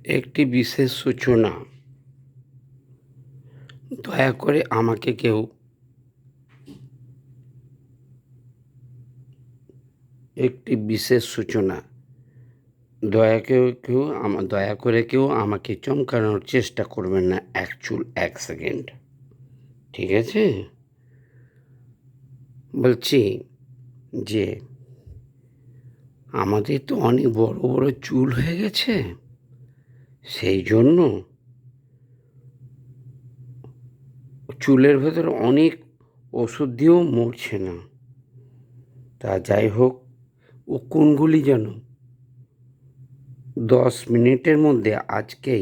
একটি বিশেষ সূচনা। দয়া করে আমাকে কেউ একটি বিশেষ সূচনা। দয়া করে কেউ আমাকে চমকানোর চেষ্টা করবেন না এক সেকেন্ড। ঠিক আছে? বলছি যে আমাদের তো অনেক বড় বড় চুল হয়ে গেছে, সেই জন্য চুলের ভেতরে অনেক ওষুধ দিয়েও মরছে না। তা যাই হোক, ও কোনগুলি যেন 10 মিনিটের মধ্যে আজকে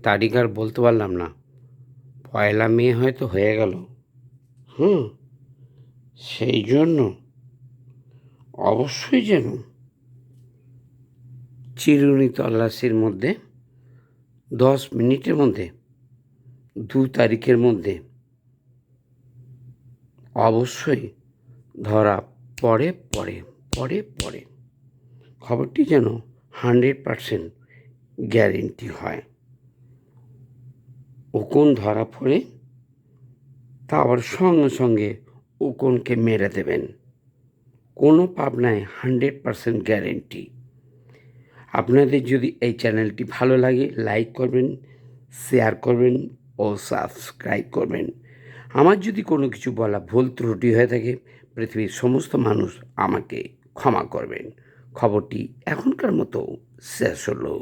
তারিখ আর বলতে পারলাম না, 1 মে হয়তো হয়ে গেল। সেই জন্য অবশ্যই যেন চিরুনি তল্লাশির মধ্যে 10 মিনিটের মধ্যে 2 তারিখের মধ্যে অবশ্যই ধরা পড়ে খবরটি যেন 100% গ্যারেন্টি হয়। উকুন ধরা পড়ে তা আবার সঙ্গে সঙ্গে উকুনকে মেরে দেবেন, কোনো পাবনায় 100% গ্যারেন্টি। আপনাদের যদি এই চ্যানেলটি ভালো লাগে, লাইক করবেন, শেয়ার করবেন ও সাবস্ক্রাইব করবেন। আমার যদি কোনো কিছু বলা ভুল ত্রুটি হয়ে থাকে, পৃথিবীর সমস্ত মানুষ আমাকে ক্ষমা করবেন। খবরটি এখনকার মতো শেষ হলো।